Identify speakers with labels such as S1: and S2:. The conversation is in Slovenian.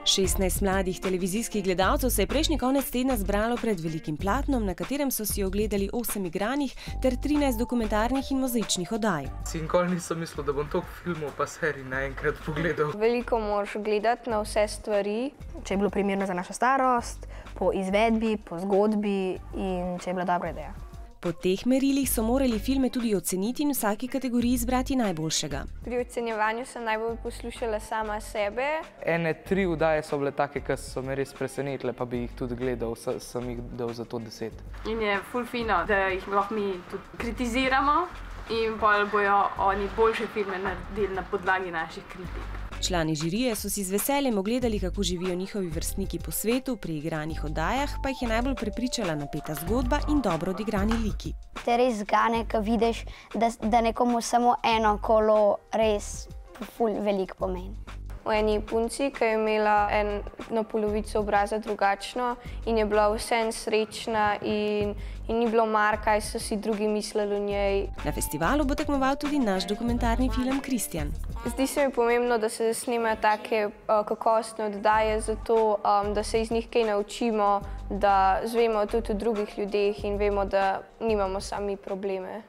S1: 16 mladih televizijskih gledalcev se je prejšnji konec tedna zbralo pred velikim platnom, na katerem so si ogledali 8 igranih ter 13 dokumentarnih in mozaičnih oddaj.
S2: Nikoli nisem mislil, da bom toliko filmov pa serij naenkrat pogledal.
S3: Veliko moraš gledati na vse stvari.
S4: Če je bilo primerno za našo starost, po izvedbi, po zgodbi in če je bila dobra ideja.
S1: Po teh merilih so morali filme tudi oceniti in v vsaki kategoriji izbrati najboljšega.
S3: Pri ocenjevanju sem najbolj poslušala sama sebe.
S2: Ene 3 oddaje so bile take, ki so me res presenetile, pa bi jih tudi gledal, sem jih dal za to 10.
S5: In je ful fino, da jih lahko mi tudi kritiziramo in pa bojo oni boljše filme naredili na podlagi naših kritik.
S1: Člani žirije so si z veseljem ogledali, kako živijo njihovi vrstniki po svetu pri igranih oddajah, pa jih je najbolj prepričala napeta zgodba in dobro odigrani liki.
S6: Te res gane, ko vidiš, da nekomu samo eno kolo res ful veliko pomeni.
S3: O eni punci, ki je imela eno polovico obraza drugačno in je bila vseeno srečna in ni bilo mar, kaj so si drugi mislili o njej.
S1: Na festivalu bo tekmoval tudi naš dokumentarni film Kristjan.
S3: Zdi se mi pomembno, da se snemajo take kakovostne oddaje, zato da se iz njih kaj naučimo, da zvemo tudi o drugih ljudeh in vemo, da nimamo sami probleme.